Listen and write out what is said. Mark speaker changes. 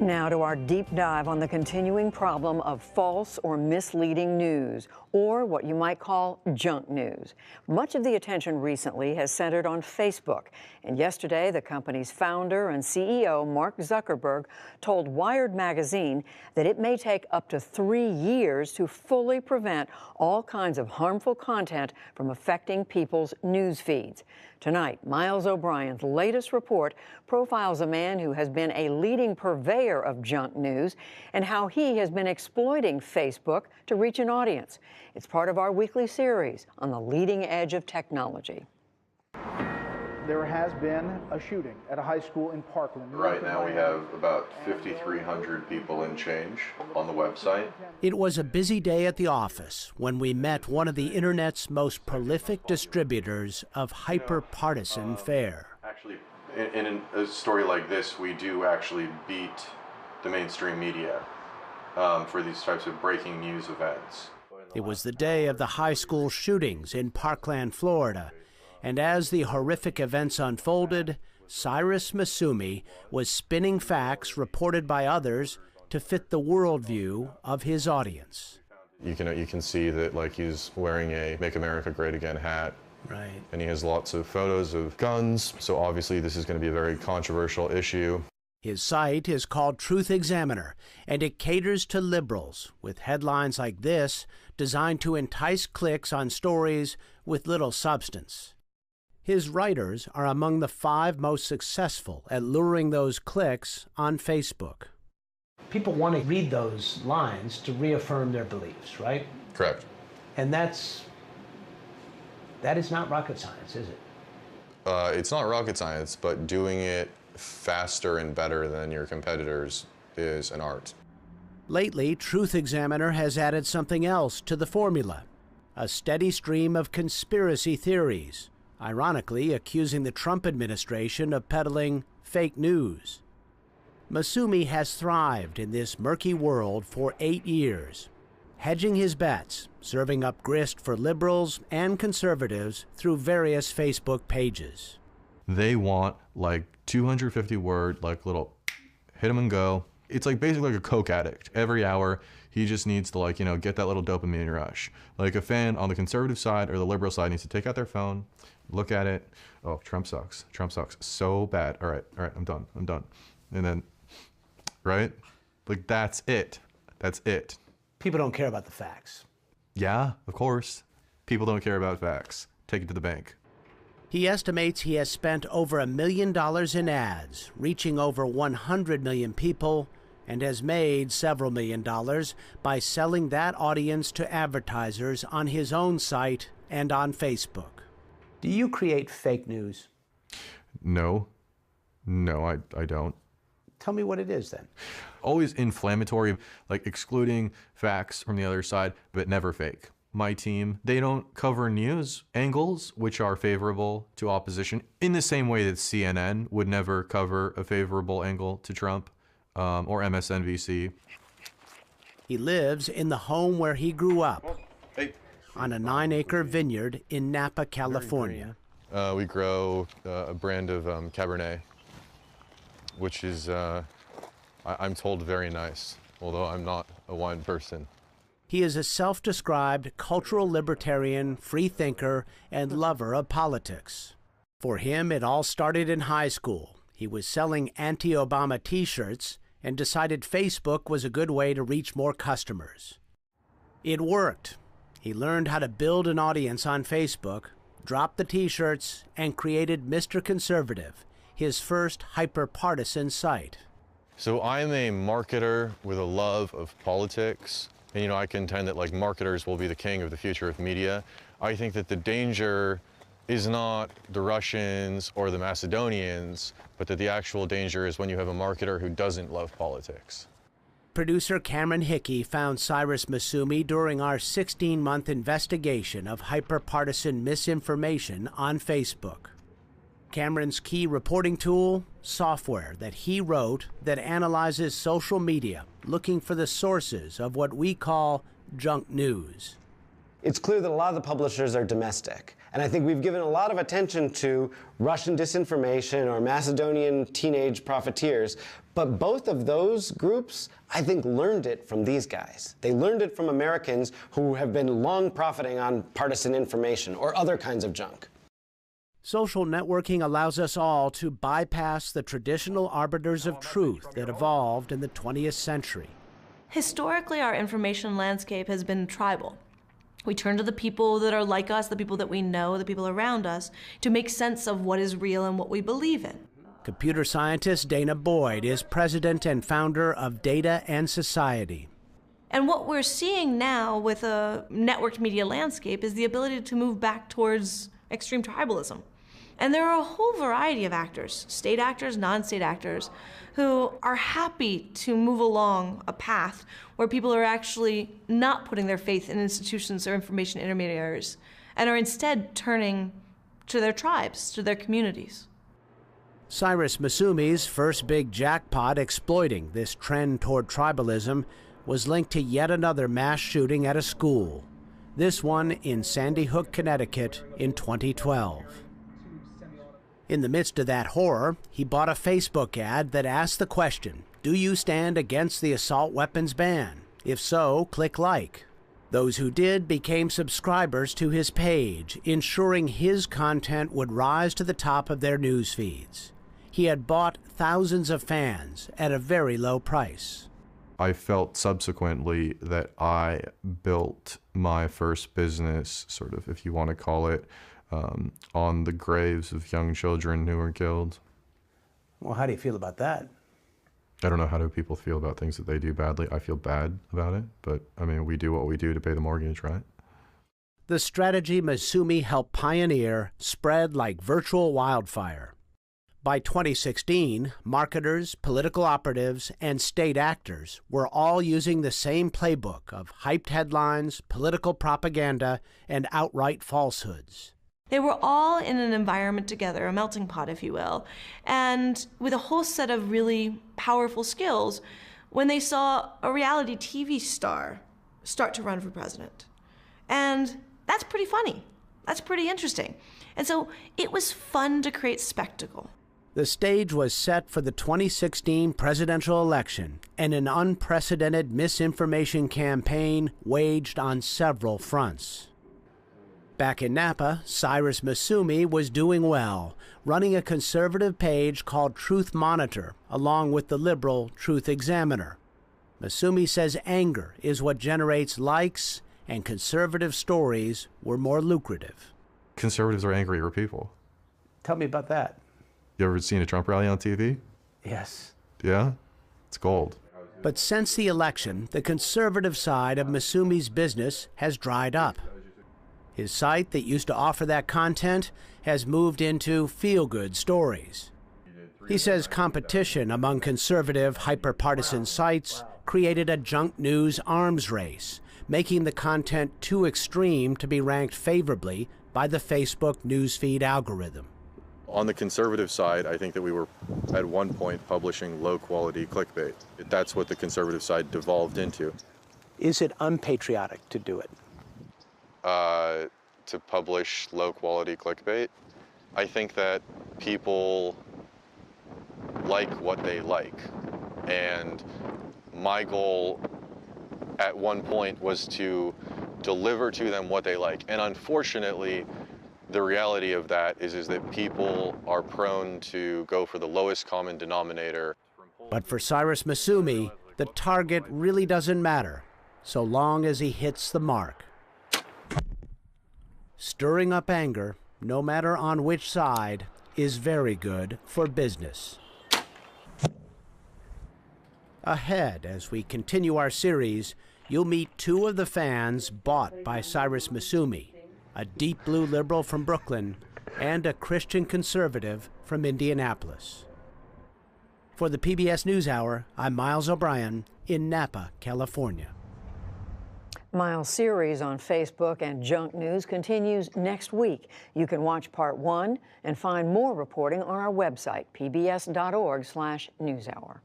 Speaker 1: Now to our deep dive on the continuing problem of false or misleading news, or what you might call junk news. Much of the attention recently has centered on Facebook. And yesterday, the company's founder and CEO, Mark Zuckerberg, told Wired magazine that it may take up to 3 years to fully prevent all kinds of harmful content from affecting people's news feeds. Tonight, Miles O'Brien's latest report profiles a man who has been a leading purveyor of junk news and how he has been exploiting Facebook to reach an audience. It's part of our weekly series on the leading edge of technology.
Speaker 2: There has been a shooting at a high school in Parkland.
Speaker 3: Right now we have about 5,300 people and change on the website.
Speaker 4: It was a busy day at the office when we met one of the internet's most prolific distributors of hyper-partisan fare.
Speaker 3: Actually, in a story like this, we do actually beat the mainstream media for these types of breaking news events.
Speaker 4: It was the day of the high school shootings in Parkland, Florida. And as the horrific events unfolded, Cyrus Masumi was spinning facts reported by others to fit the worldview of his audience.
Speaker 3: You can see that, like, he's wearing a Make America Great Again hat.
Speaker 4: Right.
Speaker 3: And he has lots of photos of guns, so obviously this is going to be a very controversial issue.
Speaker 4: His site is called Truth Examiner, and it caters to liberals with headlines like this designed to entice clicks on stories with little substance. His writers are among the 5 most successful at luring those clicks on Facebook. People want to read those lines to reaffirm their beliefs, right?
Speaker 3: Correct.
Speaker 4: And that is not rocket science, is it?
Speaker 3: It's not rocket science, but doing it faster and better than your competitors is an art.
Speaker 4: Lately, Truth Examiner has added something else to the formula, a steady stream of conspiracy theories, ironically accusing the Trump administration of peddling fake news. Masumi has thrived in this murky world for 8 years, hedging his bets, serving up grist for liberals and conservatives through various Facebook pages.
Speaker 3: They want like 250-word, like little hit 'em and go. It's like basically like a coke addict. Every hour, he just needs to, like, get that little dopamine rush. Like a fan on the conservative side or the liberal side needs to take out their phone, look at it. Oh, Trump sucks. Trump sucks so bad. All right, I'm done. And then, right? Like, that's it. That's it.
Speaker 4: People don't care about the facts.
Speaker 3: Yeah, of course. People don't care about facts. Take it to the bank.
Speaker 4: He estimates he has spent over $1 million in ads, reaching over 100 million people, and has made several $1,000,000 by selling that audience to advertisers on his own site and on Facebook. Do you create fake news?
Speaker 3: No, I don't.
Speaker 4: Tell me what it is then.
Speaker 3: Always inflammatory, like excluding facts from the other side, but never fake. My team, they don't cover news angles which are favorable to opposition in the same way that CNN would never cover a favorable angle to Trump or MSNBC.
Speaker 4: He lives in the home where he grew up, on a 9-acre vineyard in Napa, California.
Speaker 3: We grow a brand of Cabernet, which is, I'm told, very nice, although I'm not a wine person.
Speaker 4: He is a self-described cultural libertarian, free thinker, and lover of politics. For him, it all started in high school. He was selling anti-Obama T-shirts and decided Facebook was a good way to reach more customers. It worked. He learned how to build an audience on Facebook, dropped the T-shirts, and created Mr. Conservative, his first hyper-partisan site.
Speaker 3: So I'm a marketer with a love of politics. And, I contend that, like, marketers will be the king of the future of media. I think that the danger is not the Russians or the Macedonians, but that the actual danger is when you have a marketer who doesn't love politics.
Speaker 4: Producer Cameron Hickey found Cyrus Masumi during our 16-month investigation of hyper-partisan misinformation on Facebook. Cameron's key reporting tool, software that he wrote that analyzes social media, looking for the sources of what we call junk news.
Speaker 5: It's clear that a lot of the publishers are domestic, and I think we've given a lot of attention to Russian disinformation or Macedonian teenage profiteers, But both of those groups, I think, learned it from these guys. They learned it from Americans who have been long profiting on partisan information or other kinds of junk.
Speaker 4: Social networking allows us all to bypass the traditional arbiters of truth that evolved in the 20th century.
Speaker 6: Historically, our information landscape has been tribal. We turn to the people that are like us, the people that we know, the people around us, to make sense of what is real and what we believe in.
Speaker 4: Computer scientist Dana Boyd is president and founder of Data and Society.
Speaker 6: And what we're seeing now with a networked media landscape is the ability to move back towards extreme tribalism. And there are a whole variety of actors, state actors, non-state actors, who are happy to move along a path where people are actually not putting their faith in institutions or information intermediaries, and are instead turning to their tribes, to their communities.
Speaker 4: Cyrus Masumi's first big jackpot exploiting this trend toward tribalism was linked to yet another mass shooting at a school, this one in Sandy Hook, Connecticut in 2012. In the midst of that horror, he bought a Facebook ad that asked the question, "Do you stand against the assault weapons ban? If so, click like." Those who did became subscribers to his page, ensuring his content would rise to the top of their news feeds. He had bought thousands of fans at a very low price.
Speaker 3: I felt subsequently that I built my first business, sort of, if you want to call it, on the graves of young children who were killed.
Speaker 4: Well, how do you feel about that?
Speaker 3: I don't know, how do people feel about things that they do badly? I feel bad about it, but I mean, we do what we do to pay the mortgage, right?
Speaker 4: The strategy Masumi helped pioneer spread like virtual wildfire. By 2016, marketers, political operatives, and state actors were all using the same playbook of hyped headlines, political propaganda, and outright falsehoods.
Speaker 6: They were all in an environment together, a melting pot, if you will, and with a whole set of really powerful skills when they saw a reality TV star start to run for president. And that's pretty funny. That's pretty interesting. And so it was fun to create spectacle.
Speaker 4: The stage was set for the 2016 presidential election, and an unprecedented misinformation campaign waged on several fronts. Back in Napa, Cyrus Masumi was doing well, running a conservative page called Truth Monitor, along with the liberal Truth Examiner. Masumi says anger is what generates likes, and conservative stories were more lucrative.
Speaker 3: Conservatives are angrier people.
Speaker 4: Tell me about that.
Speaker 3: You ever seen a Trump rally on TV?
Speaker 4: Yes.
Speaker 3: Yeah? It's gold.
Speaker 4: But since the election, the conservative side of Masumi's business has dried up. His site that used to offer that content has moved into feel-good stories. He says competition among conservative, hyper-partisan sites created a junk news arms race, making the content too extreme to be ranked favorably by the Facebook newsfeed algorithm.
Speaker 3: On the conservative side, I think that we were at one point publishing low-quality clickbait. That's what the conservative side devolved into.
Speaker 4: Is it unpatriotic to do it?
Speaker 3: To publish low-quality clickbait? I think that people like what they like. And my goal at one point was to deliver to them what they like. And unfortunately, the reality of that is that people are prone to go for the lowest common denominator.
Speaker 4: But for Cyrus Masumi, the target really doesn't matter, so long as he hits the mark. Stirring up anger, no matter on which side, is very good for business. Ahead, as we continue our series, you'll meet two of the fans bought by Cyrus Masumi, a deep blue liberal from Brooklyn and a Christian conservative from Indianapolis. For the PBS NewsHour, I'm Miles O'Brien in Napa, California.
Speaker 1: Miles' series on Facebook and junk news continues next week. You can watch part 1 and find more reporting on our website, pbs.org/newshour.